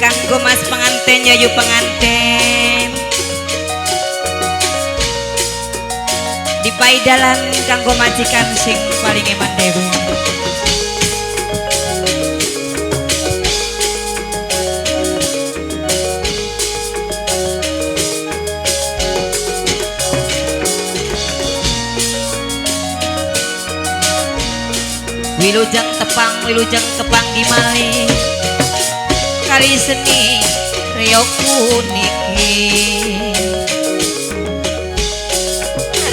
kanggo mas pengantin yayu pengantin dipaidalan kanggo majikan sing paling eman dewe wilujeng tepang gimali kari seni riyoku niki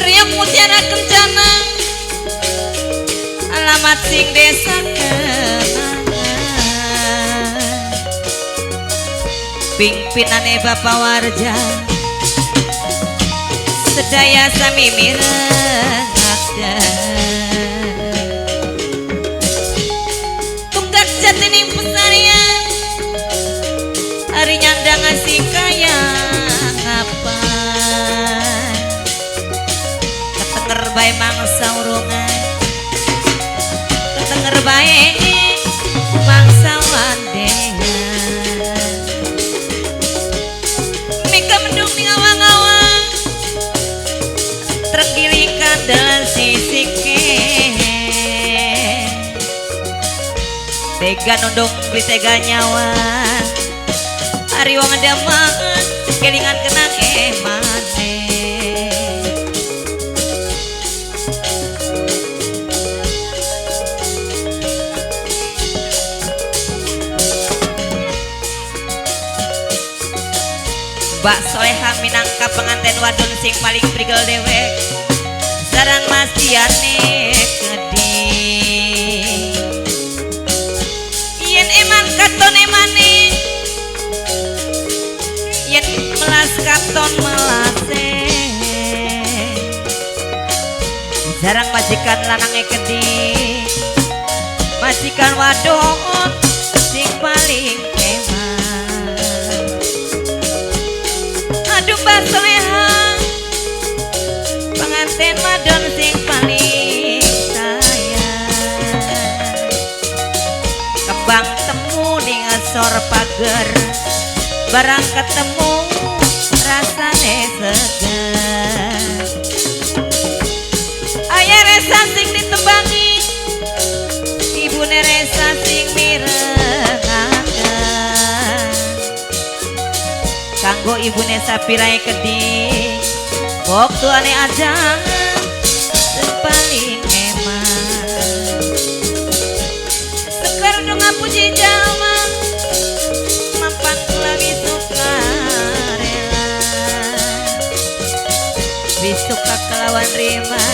riyok mutiara kencana alamat sing desa kenangan pingpinane Bapak Warja sedaya sami mirengakda jatining pesarian hari nyandang ngasih kaya ngapa ketenger bae mangsa urungan ketenger bae mangsa wandengan mika mendung ning awang-awang tergiling kandel sisik tega nundung beli tega nyawa hari wong daman kelingan kenang emane Mbak Soleha minangka pengantin wadon sing paling prigel dewek sareng Mas Diane katon emane yen melas katon melase jarang majikan lanange gede majikan wadon sing paling eman aduh Mbak Soleha pengantin wadon sing paling sayang kembang sor pager barang ketemu rasane segar ayah resa sing ditembangi ibune resa sing mirengaken kanggo ibune Sapirae Kedhi bok tuane ajang paling eman sekar dong puji jalma suka kelawan rima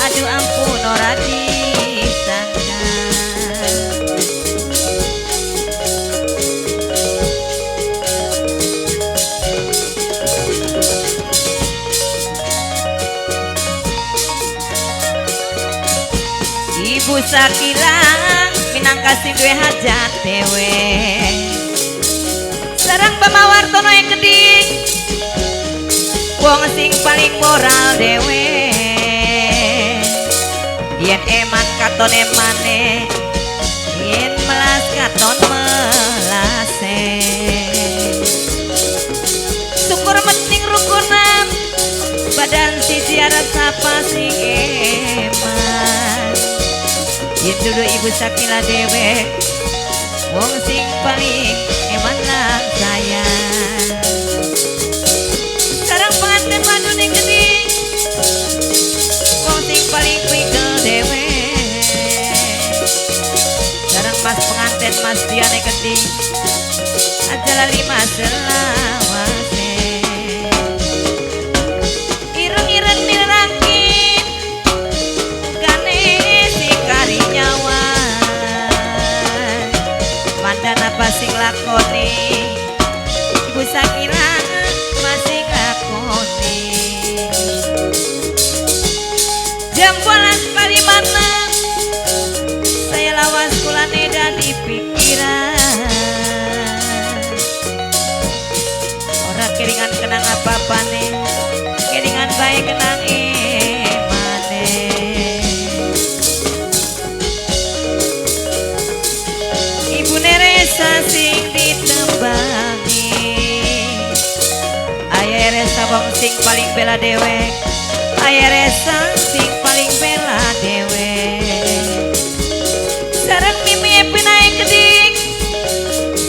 aduh ampun ora disangka Ibu Sakila minangka sing duwe hajat dewe sareng Bapak Wartono yang gede wong sing paling moral dewe yen eman katon emane yen melas katon melase syukur penting rukunan badan siji arep sapa sing eman yen dulu Ibu Sakila dewe wong sing paling eman lah sayang pengantin wadon yang gede wong sing paling prigel dewe jarang Mas pengantin Mas Diane Kedhi aja lali Mas selawase ireng-ireng nirangkin gane sikari nyawan mandan apa sing lakoni Ibu Sakila masih lakoni jam 12 Parimana saya lawas kulane dan di pikiran ora keringan kenang apa-apa nih keringan baik kenang emane Ibu Neresa sing sing paling bela dewek, aya resa sing paling bela dewek. Sarang Mimi Epi naik kedik,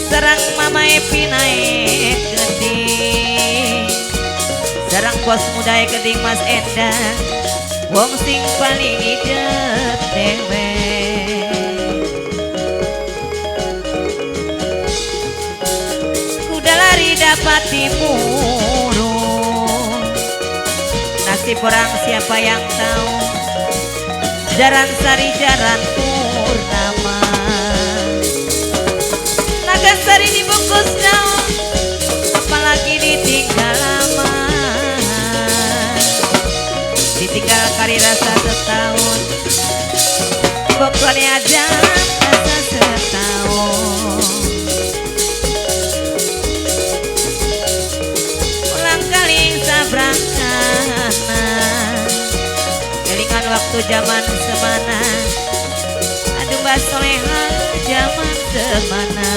sarang Mama Epi naik kedik, sarang bos muda kedik Mas Enda, wong sing paling hidup dewek. Kuda lari dapat dimurung, nasib orang siapa yang tahu. Jaran sari jaran purnama, naga sari dibungkus daun, apalagi ditinggal lama. Ditinggal kari rasa setahun, pokoknya aja rasa setahun. Ulang kali sabrangkana, kelingan waktu zaman semana. Aduh Mbak Soleha zaman semana.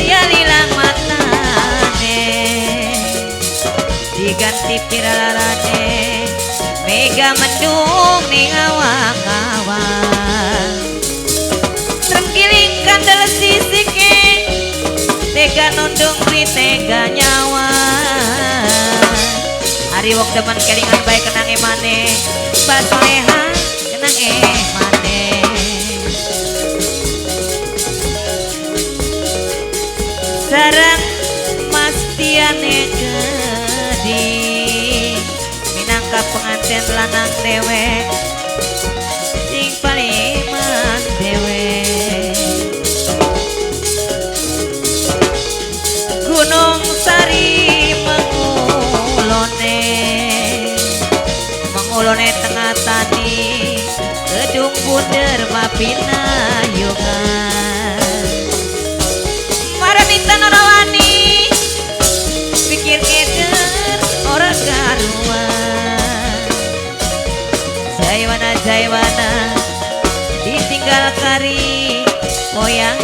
Liang mata diganti piralarane, mega mendung ning awang-awang. Trenggiling kandel sisike, tega nundung pri tega nyawa. Hari wong demen kelingan bae kenang emane, Mbak Soleha kenang emane. Sarang Mas Tiane kedik, minangka pengantin lanang dewek, sing paling man dewek. Gunung Sari mengulone tengah tani, gedung bunder mapinayungan. Maranita norawani, pikir keder ora karuan. Jaiwana ditinggal kari moyang